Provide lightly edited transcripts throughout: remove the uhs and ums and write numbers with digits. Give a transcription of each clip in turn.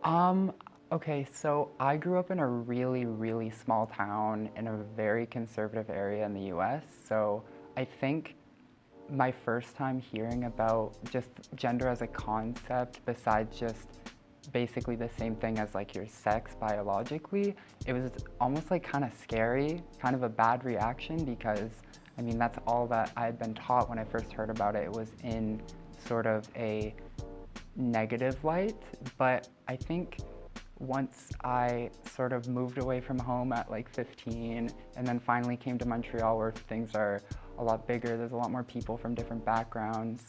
Um, okay, so I grew up in a really, really small town in a very conservative area in the US. So I think my first time hearing about just gender as a concept, besides just basically the same thing as like your sex biologically, it was almost like kind of scary, kind of a bad reaction because I mean, that's all that I had been taught when I first heard about it. It was in sort of a negative light, but I think once I sort of moved away from home at like 15 and then finally came to Montreal where things are a lot bigger, there's a lot more people from different backgrounds.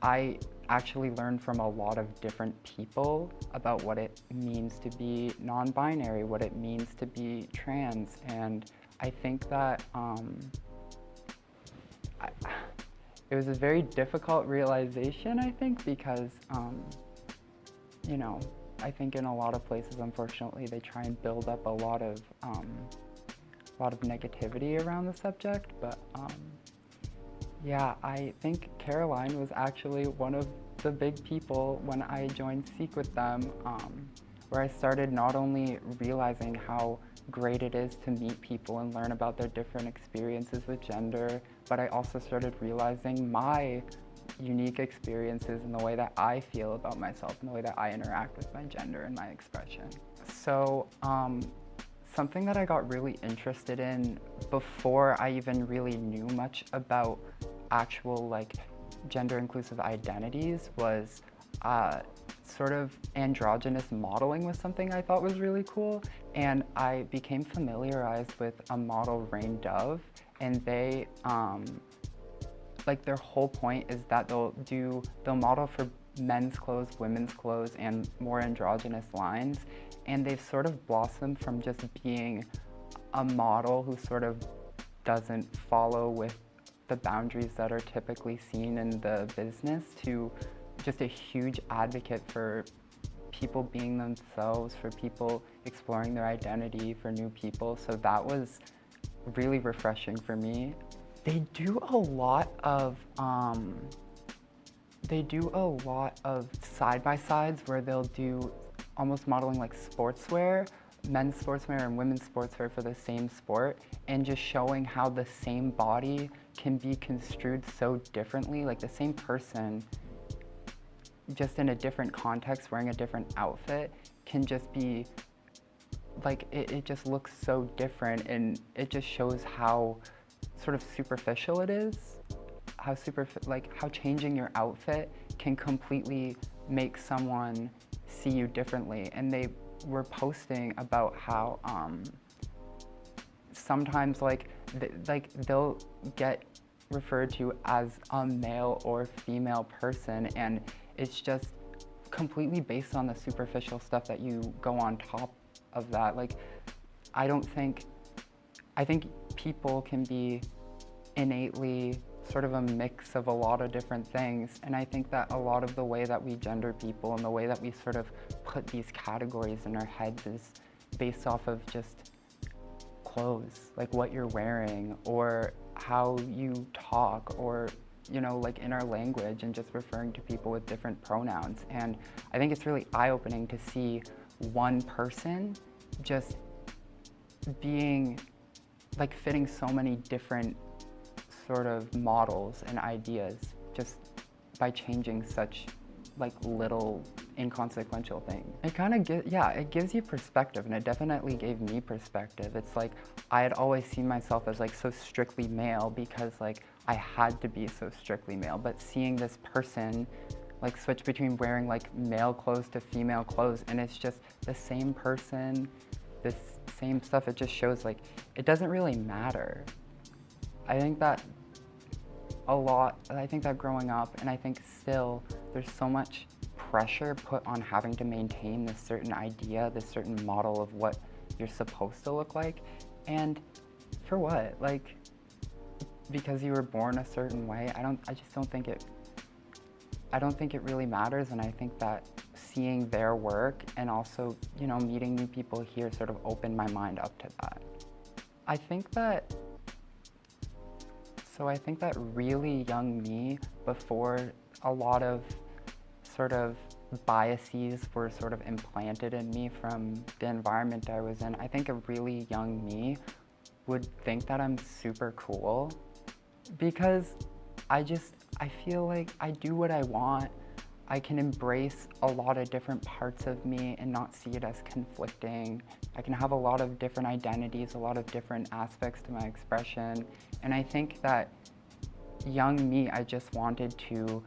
I actually learned from a lot of different people about what it means to be non-binary, what it means to be trans, and I think that I, it was a very difficult realization, I think, because, you know, I think in a lot of places, unfortunately, they try and build up a lot of negativity around the subject. But yeah, I think Caroline was actually one of the big people when I joined Seek with them, where I started not only realizing how great it is to meet people and learn about their different experiences with gender, but I also started realizing my unique experiences and the way that I feel about myself and the way that I interact with my gender and my expression. So something that I got really interested in before I even really knew much about actual like gender inclusive identities was sort of androgynous modeling was something I thought was really cool, and I became familiarized with a model, Rain Dove, and they like their whole point is that they'll model for men's clothes, women's clothes, and more androgynous lines, and they've sort of blossomed from just being a model who sort of doesn't follow with the boundaries that are typically seen in the business to just a huge advocate for people being themselves, for people exploring their identity, for new people. So that was really refreshing for me. They do a lot of side-by-sides where they'll do almost modeling like sportswear, men's sportswear and women's sportswear for the same sport, and just showing how the same body can be construed so differently, like the same person just in a different context wearing a different outfit can just be like it just looks so different, and it just shows how sort of superficial it is, how changing your outfit can completely make someone see you differently. And they were posting about how sometimes they'll get referred to as a male or female person, and it's just completely based on the superficial stuff that you go on top of that. Like, I think people can be innately sort of a mix of a lot of different things, and I think that a lot of the way that we gender people and the way that we sort of put these categories in our heads is based off of just clothes, like what you're wearing or how you talk, or you know, like in our language, and just referring to people with different pronouns. And I think it's really eye-opening to see one person just being like fitting so many different sort of models and ideas just by changing such like little inconsequential things. It kind of it gives you perspective, and it definitely gave me perspective. It's like I had always seen myself as like so strictly male because like I had to be so strictly male, but seeing this person like switch between wearing like male clothes to female clothes, and it's just the same person, this same stuff, it just shows like it doesn't really matter. I think that growing up, and I think still, there's so much pressure put on having to maintain this certain idea, this certain model of what you're supposed to look like. And for what? Like, because you were born a certain way? I just don't think it really matters. And I think that seeing their work and also, you know, meeting new people here sort of opened my mind up to that. I think that really young me, before a lot of sort of biases were sort of implanted in me from the environment I was in. I think a really young me would think that I'm super cool because I feel like I do what I want. I can embrace a lot of different parts of me and not see it as conflicting. I can have a lot of different identities, a lot of different aspects to my expression. And I think that young me, I just wanted to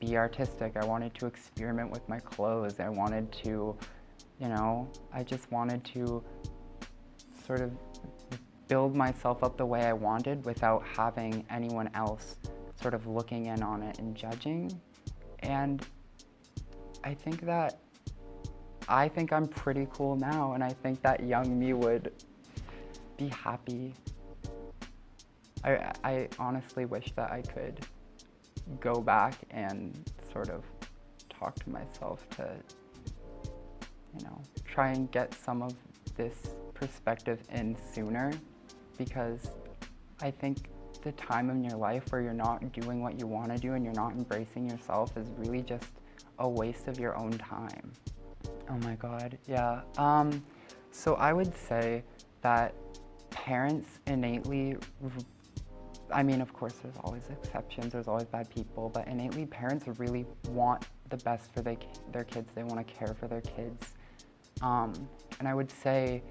be artistic. I wanted to experiment with my clothes. I wanted to, I just wanted to sort of build myself up the way I wanted without having anyone else sort of looking in on it and judging. And I think I'm pretty cool now, and I think that young me would be happy. I honestly wish that I could go back and sort of talk to myself to, try and get some of this perspective in sooner, because I think the time in your life where you're not doing what you want to do and you're not embracing yourself is really just a waste of your own time. Oh my God, yeah. So I would say that parents innately, I mean, of course, there's always exceptions, there's always bad people, but innately parents really want the best for their kids. They want to care for their kids. And I would say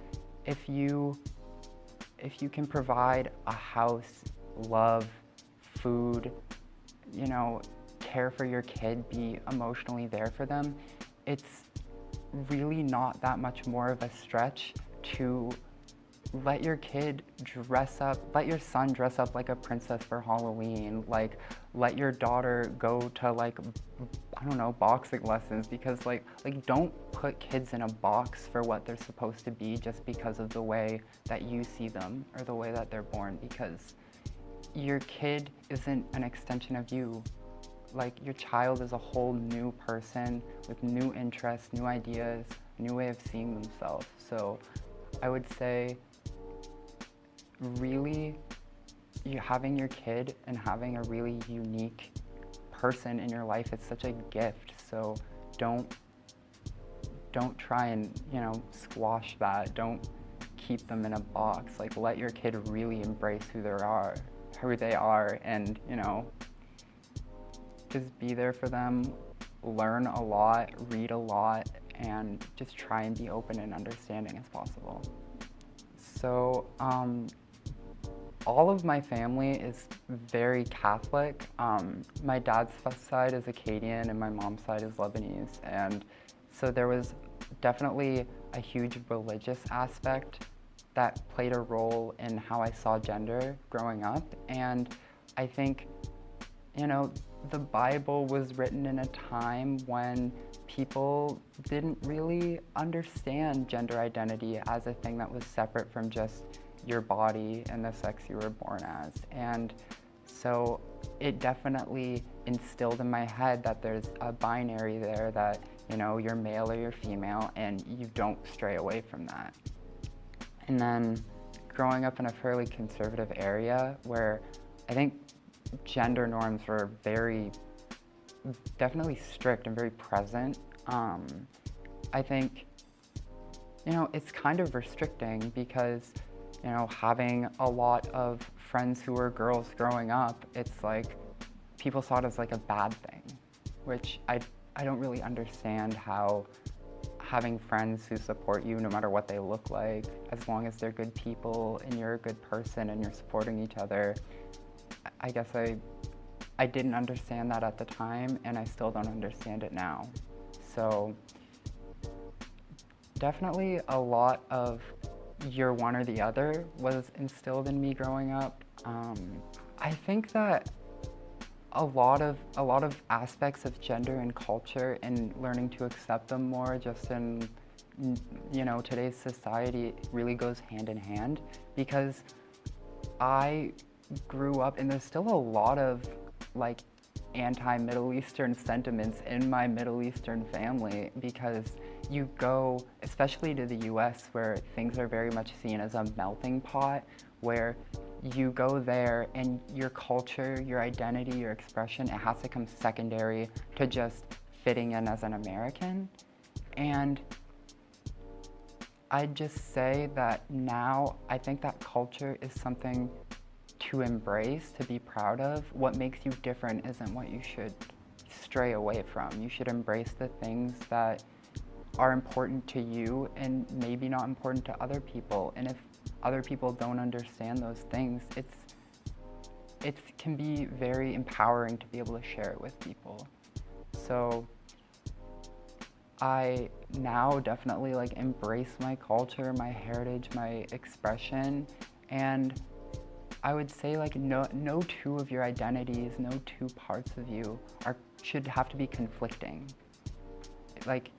if you can provide a house, love, food, care for your kid, be emotionally there for them, it's really not that much more of a stretch to let your kid let your son dress up like a princess for Halloween, let your daughter go to boxing lessons, because don't put kids in a box for what they're supposed to be just because of the way that you see them or the way that they're born, because your kid isn't an extension of you. Your child is a whole new person with new interests, new ideas, new way of seeing themselves. So I would say really having your kid and having a really unique person in your life is such a gift. So don't try and squash that. Don't keep them in a box. Let your kid really embrace who they are, and just be there for them, learn a lot, read a lot, and just try and be open and understanding as possible. So all of my family is very Catholic. My dad's side is Acadian and my mom's side is Lebanese, and so there was definitely a huge religious aspect that played a role in how I saw gender growing up. And I think, the Bible was written in a time when people didn't really understand gender identity as a thing that was separate from just your body and the sex you were born as. And so it definitely instilled in my head that there's a binary there, that you're male or you're female, and you don't stray away from that. And then growing up in a fairly conservative area where I think gender norms were definitely strict and very present, I think, it's kind of restricting, because, having a lot of friends who were girls growing up, it's people saw it as a bad thing, which I don't really understand how having friends who support you no matter what they look like, as long as they're good people and you're a good person and you're supporting each other. I guess I didn't understand that at the time, and I still don't understand it now. So definitely a lot of you're one or the other was instilled in me growing up. I think that a lot of aspects of gender and culture and learning to accept them more just in today's society really goes hand in hand, because I grew up and there's still a lot of anti-Middle Eastern sentiments in my Middle Eastern family, because you go, especially to the US, where things are very much seen as a melting pot, where you go there and your culture, your identity, your expression, it has to come secondary to just fitting in as an American. And I'd just say that now I think that culture is something to embrace, to be proud of. What makes you different isn't what you should stray away from. You should embrace the things that are important to you and maybe not important to other people. And if other people don't understand those things, it can be very empowering to be able to share it with people. So I now definitely like embrace my culture, my heritage, my expression, and I would say like no two of your identities, no two parts of you should have to be conflicting. Like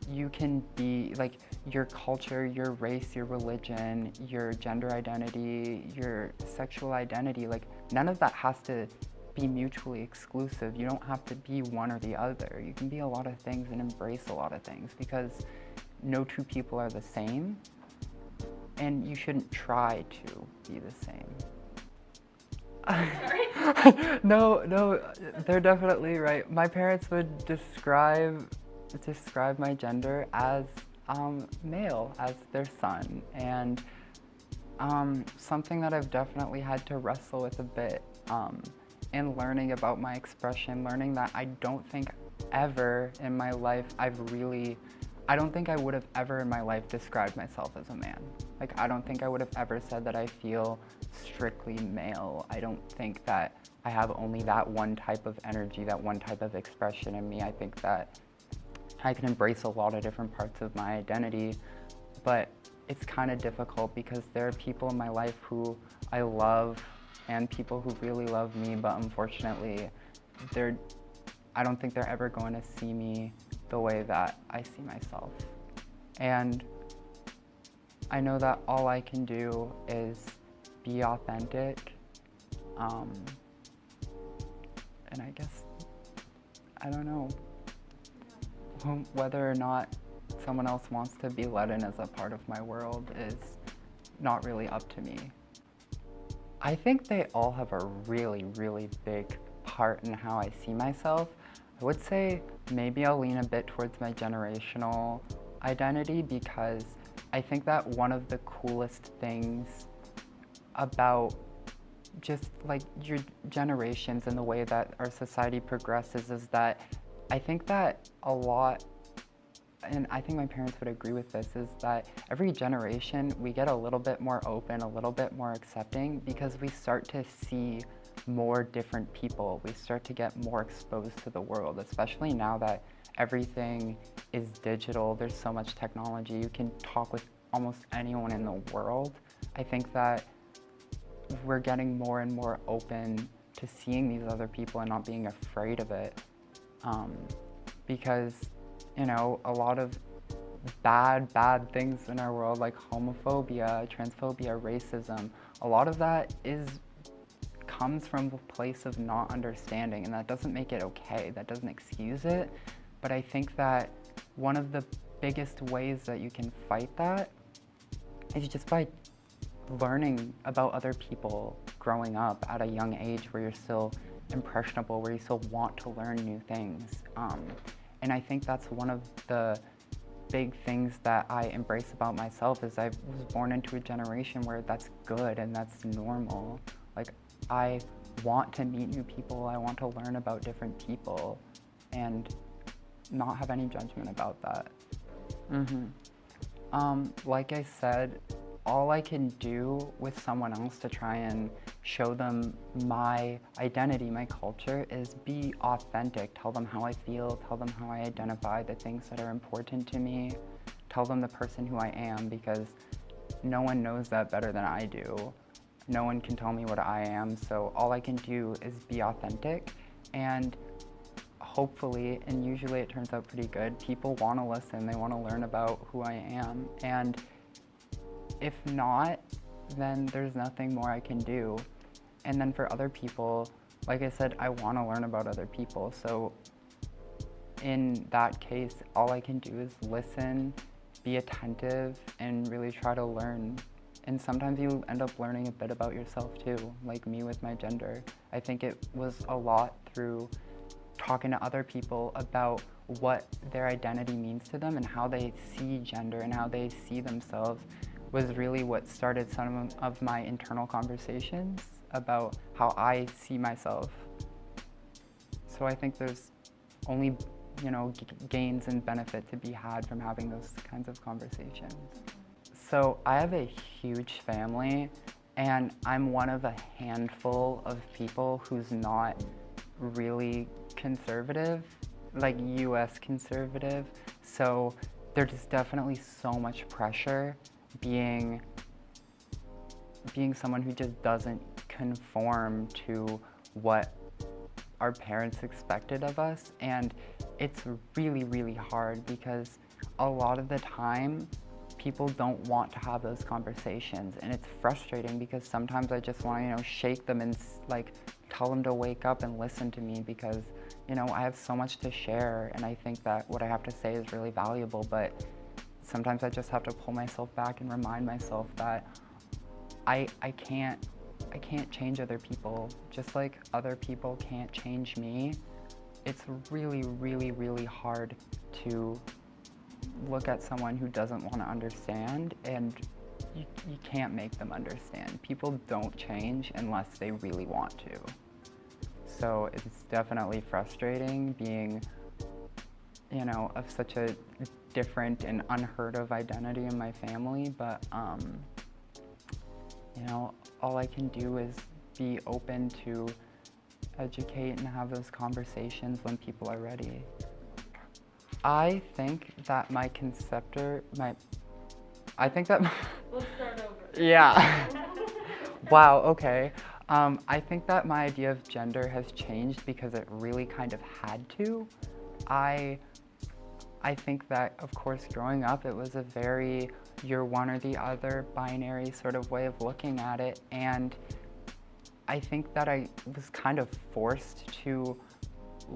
you can be like your culture, your race, your religion, your gender identity, your sexual identity, like none of that has to be mutually exclusive. You don't have to be one or the other. You can be a lot of things and embrace a lot of things, because no two people are the same, and you shouldn't try to be the same. Sorry? No, they're definitely right. My parents would describe my gender as male, as their son, and something that I've definitely had to wrestle with a bit in learning about my expression, learning that I don't think ever in my life I don't think I would have ever in my life described myself as a man. Like, I don't think I would have ever said that I feel strictly male. I don't think that I have only that one type of energy, that one type of expression in me. I think that I can embrace a lot of different parts of my identity, but it's kind of difficult because there are people in my life who I love and people who really love me, but unfortunately, I don't think they're ever going to see me the way that I see myself. And I know that all I can do is be authentic, and I guess, I don't know, whether or not someone else wants to be let in as a part of my world is not really up to me. I think they all have a really, really big part in how I see myself. I would say maybe I'll lean a bit towards my generational identity, because I think that one of the coolest things about just like your generations and the way that our society progresses is that I think that a lot, and I think my parents would agree with this, is that every generation we get a little bit more open, a little bit more accepting, because we start to see more different people. We start to get more exposed to the world, especially now that everything is digital. There's so much technology. You can talk with almost anyone in the world. I think that we're getting more and more open to seeing these other people and not being afraid of it. Because, you know, a lot of bad things in our world, like homophobia, transphobia, racism, a lot of that comes from a place of not understanding, and that doesn't make it okay, that doesn't excuse it. But I think that one of the biggest ways that you can fight that is just by learning about other people growing up at a young age, where you're still impressionable, where you still want to learn new things. And I think that's one of the big things that I embrace about myself, is I was born into a generation where that's good and that's normal. Like, I want to meet new people, I want to learn about different people, and not have any judgment about that. Like I said, all I can do with someone else to try and show them my identity, my culture, is be authentic. Tell them how I feel, tell them how I identify, the things that are important to me, tell them the person who I am, because no one knows that better than I do. No one can tell me what I am, so all I can do is be authentic, and hopefully, and usually it turns out pretty good, people want to listen, they want to learn about who I am, and if not, then there's nothing more I can do. And then for other people, like I said, I want to learn about other people, so in that case, all I can do is listen, be attentive, and really try to learn. And sometimes you end up learning a bit about yourself too, like me with my gender. I think it was a lot through talking to other people about what their identity means to them and how they see gender and how they see themselves was really what started some of my internal conversations about how I see myself. So I think there's only, gains and benefit to be had from having those kinds of conversations. So I have a huge family, and I'm one of a handful of people who's not really conservative, like US conservative. So there's definitely so much pressure being someone who just doesn't conform to what our parents expected of us. And it's really, really hard because a lot of the time people don't want to have those conversations, and it's frustrating because sometimes I just want to, shake them and like tell them to wake up and listen to me because, I have so much to share, and I think that what I have to say is really valuable, but sometimes I just have to pull myself back and remind myself that I can't change other people, just like other people can't change me. It's really, really, really hard to look at someone who doesn't want to understand, and you can't make them understand. People don't change unless they really want to. So it's definitely frustrating being, of such a different and unheard of identity in my family, but all I can do is be open to educate and have those conversations when people are ready. I think that my Let's start over. Yeah. Wow, okay. I think that my idea of gender has changed because it really kind of had to. I think that, of course, growing up, it was a very you're one or the other binary sort of way of looking at it. And I think that I was kind of forced to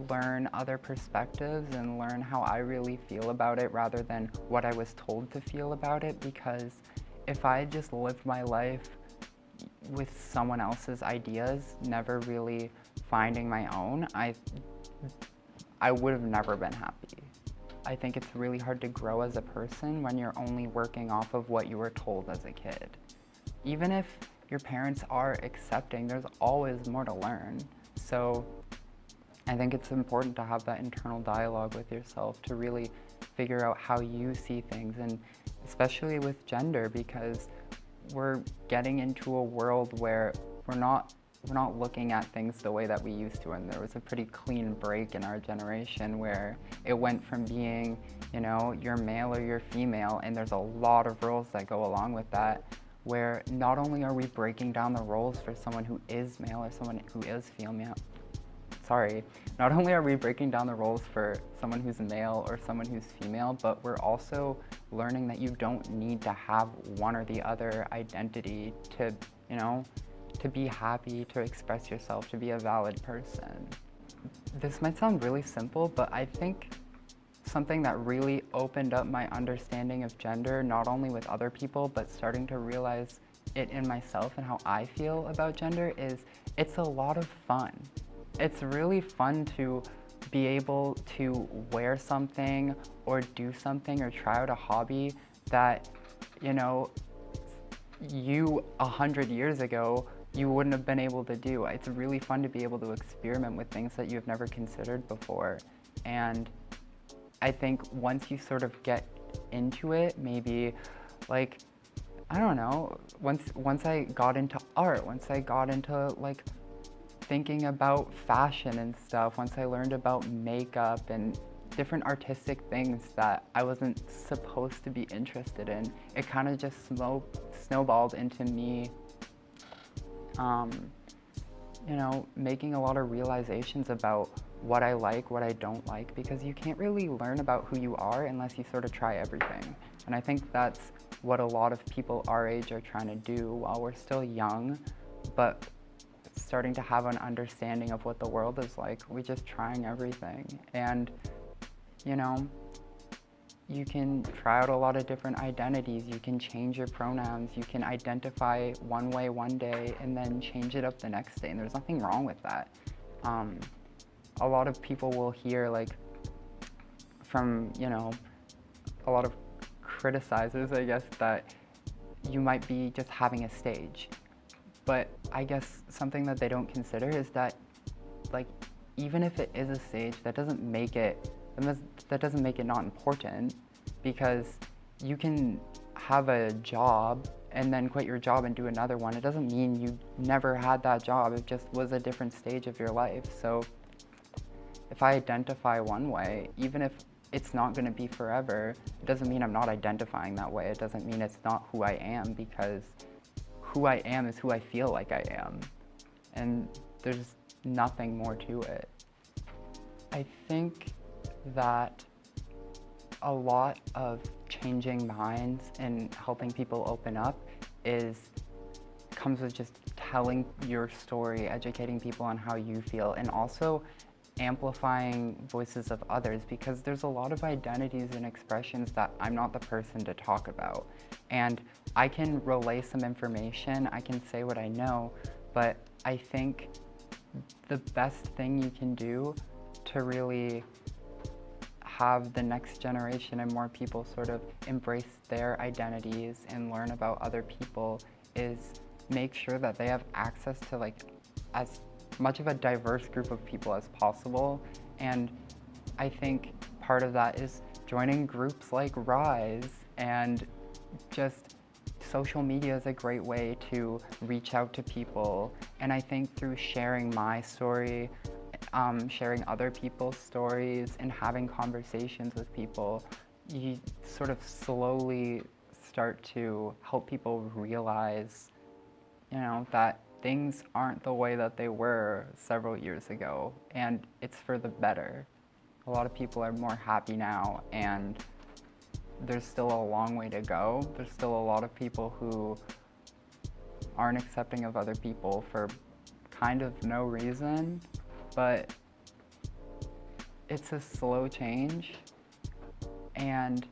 learn other perspectives and learn how I really feel about it rather than what I was told to feel about it, because if I just lived my life with someone else's ideas, never really finding my own, I would have never been happy. I think it's really hard to grow as a person when you're only working off of what you were told as a kid. Even if your parents are accepting, there's always more to learn. So I think it's important to have that internal dialogue with yourself to really figure out how you see things, and especially with gender, because we're getting into a world where we're not looking at things the way that we used to, and there was a pretty clean break in our generation where it went from being, you're male or you're female, and there's a lot of roles that go along with that, where not only are we breaking down the roles for someone who is male or someone who is female, not only are we breaking down the roles for someone who's male or someone who's female, but we're also learning that you don't need to have one or the other identity to, to be happy, to express yourself, to be a valid person. This might sound really simple, but I think something that really opened up my understanding of gender, not only with other people, but starting to realize it in myself and how I feel about gender, is it's a lot of fun. It's really fun to be able to wear something or do something or try out a hobby that, you 100 years ago, you wouldn't have been able to do. It's really fun to be able to experiment with things that you've never considered before. And I think once you sort of get into it, maybe like, I don't know, once I got into art, once I got into like thinking about fashion and stuff, once I learned about makeup and different artistic things that I wasn't supposed to be interested in, it kind of just snowballed into me, making a lot of realizations about what I like, what I don't like, because you can't really learn about who you are unless you sort of try everything. And I think that's what a lot of people our age are trying to do while we're still young, but starting to have an understanding of what the world is like. We're just trying everything. And, you can try out a lot of different identities. You can change your pronouns. You can identify one way one day and then change it up the next day. And there's nothing wrong with that. A lot of people will hear like, from, you know, a lot of criticizers, I guess, that you might be just having a stage. But I guess something that they don't consider is that, like, even if it is a stage, that doesn't make it not important, because you can have a job and then quit your job and do another one. It doesn't mean you never had that job. It just was a different stage of your life. So if I identify one way, even if it's not going to be forever, it doesn't mean I'm not identifying that way. It doesn't mean it's not who I am, because who I am is who I feel like I am. And there's nothing more to it. I think that a lot of changing minds and helping people open up comes with just telling your story, educating people on how you feel, and also amplifying voices of others, because there's a lot of identities and expressions that I'm not the person to talk about. And I can relay some information, I can say what I know, but I think the best thing you can do to really have the next generation and more people sort of embrace their identities and learn about other people is make sure that they have access to, like, as much of a diverse group of people as possible. And I think part of that is joining groups like Rise, and just social media is a great way to reach out to people. And I think through sharing my story, sharing other people's stories, and having conversations with people, you sort of slowly start to help people realize, you know, that things aren't the way that they were several years ago, and it's for the better. A lot of people are more happy now, and there's still a long way to go. There's still a lot of people who aren't accepting of other people for kind of no reason, but it's a slow change, and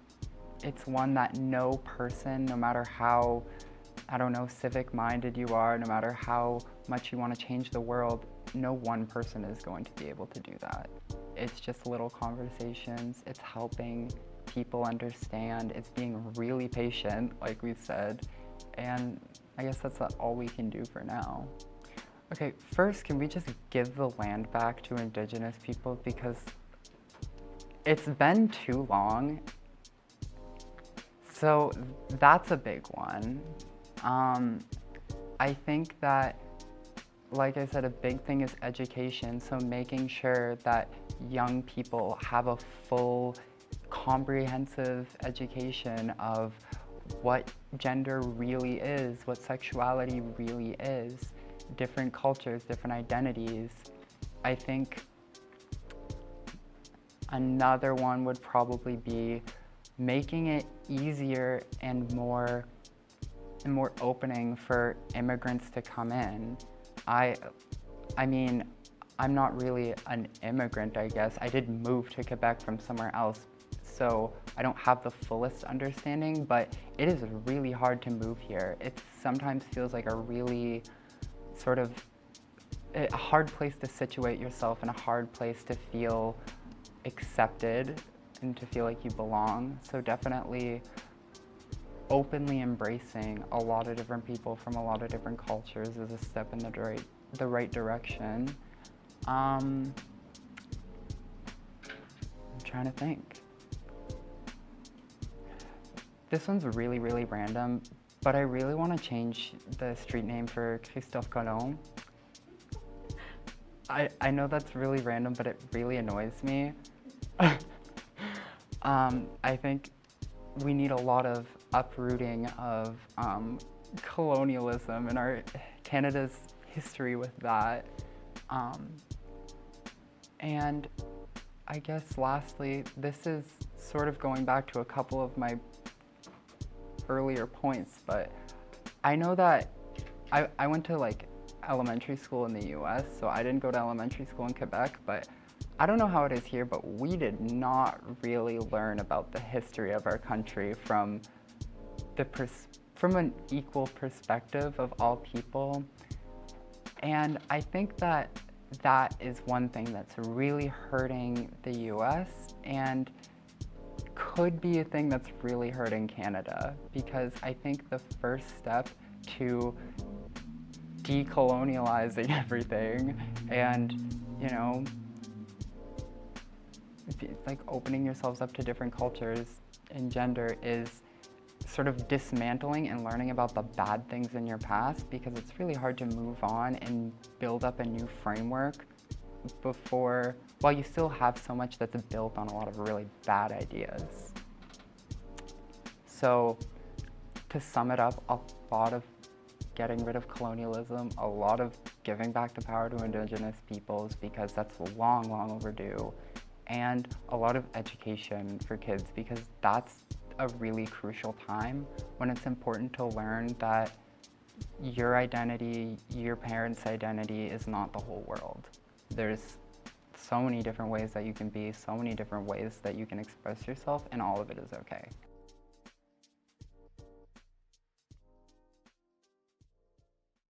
it's one that no person, no matter how, I don't know, civic-minded you are, no matter how much you want to change the world, no one person is going to be able to do that. It's just little conversations, it's helping people understand, it's being really patient, like we said, and I guess that's all we can do for now. Okay, first, can we just give the land back to Indigenous people, because it's been too long. So that's a big one. I think that, like I said, a big thing is education. So making sure that young people have a full, comprehensive education of what gender really is, what sexuality really is, different cultures, different identities. I think another one would probably be making it easier and more opening for immigrants to come in. I mean, I'm not really an immigrant, I guess. I did move to Quebec from somewhere else, so I don't have the fullest understanding, but it is really hard to move here. It sometimes feels like a really sort of a hard place to situate yourself, and a hard place to feel accepted and to feel like you belong. So definitely openly embracing a lot of different people from a lot of different cultures is a step in the right direction. I'm trying to think. This one's really, really random, but I really want to change the street name for Christophe Colomb. I know that's really random, but it really annoys me. I think we need a lot of uprooting of colonialism and Canada's history with that. And I guess lastly, this is sort of going back to a couple of my earlier points, but I know that I went to like elementary school in the US, so I didn't go to elementary school in Quebec, but I don't know how it is here, but we did not really learn about the history of our country from an equal perspective of all people. And I think that is one thing that's really hurting the US, and could be a thing that's really hurting Canada, because I think the first step to decolonializing everything and, you know, like opening yourselves up to different cultures and gender is sort of dismantling and learning about the bad things in your past, because it's really hard to move on and build up a new framework while you still have so much that's built on a lot of really bad ideas. So to sum it up, a lot of getting rid of colonialism, a lot of giving back the power to Indigenous peoples, because that's long, long overdue, and a lot of education for kids, because that's a really crucial time when it's important to learn that your identity, your parents' identity is not the whole world. There's so many different ways that you can be, so many different ways that you can express yourself, and all of it is okay.